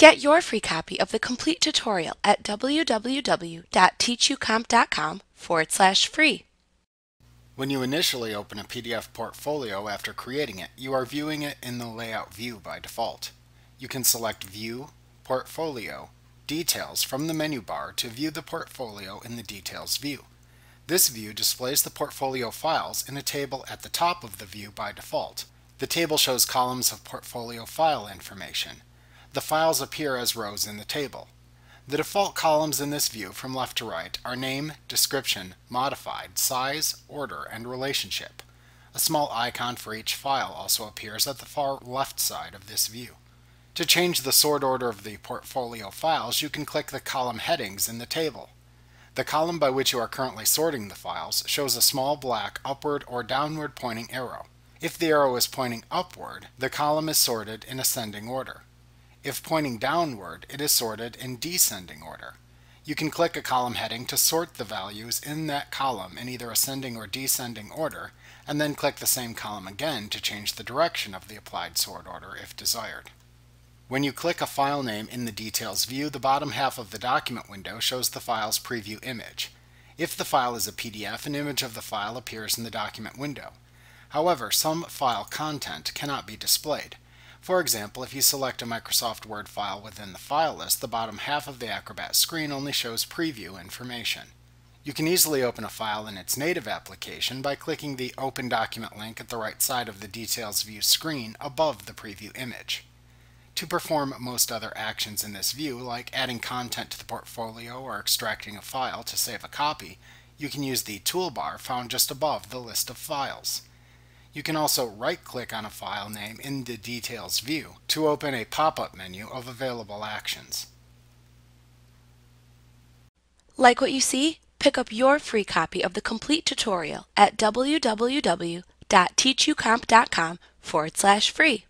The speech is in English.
Get your free copy of the complete tutorial at www.teachucomp.com/free. When you initially open a PDF portfolio after creating it, you are viewing it in the Layout view by default. You can select View, Portfolio, Details from the menu bar to view the portfolio in the Details view. This view displays the portfolio files in a table at the top of the view by default. The table shows columns of portfolio file information. The files appear as rows in the table. The default columns in this view from left to right are name, description, modified, size, order, and relationship. A small icon for each file also appears at the far left side of this view. To change the sort order of the portfolio files, you can click the column headings in the table. The column by which you are currently sorting the files shows a small black upward or downward pointing arrow. If the arrow is pointing upward, the column is sorted in ascending order. If pointing downward, it is sorted in descending order. You can click a column heading to sort the values in that column in either ascending or descending order, and then click the same column again to change the direction of the applied sort order if desired. When you click a file name in the Details view, the bottom half of the document window shows the file's preview image. If the file is a PDF, an image of the file appears in the document window. However, some file content cannot be displayed. For example, if you select a Microsoft Word file within the file list, the bottom half of the Acrobat screen only shows preview information. You can easily open a file in its native application by clicking the Open Document link at the right side of the Details view screen above the preview image. To perform most other actions in this view, like adding content to the portfolio or extracting a file to save a copy, you can use the toolbar found just above the list of files. You can also right-click on a file name in the Details view to open a pop-up menu of available actions. Like what you see? Pick up your free copy of the complete tutorial at www.teachucomp.com/free.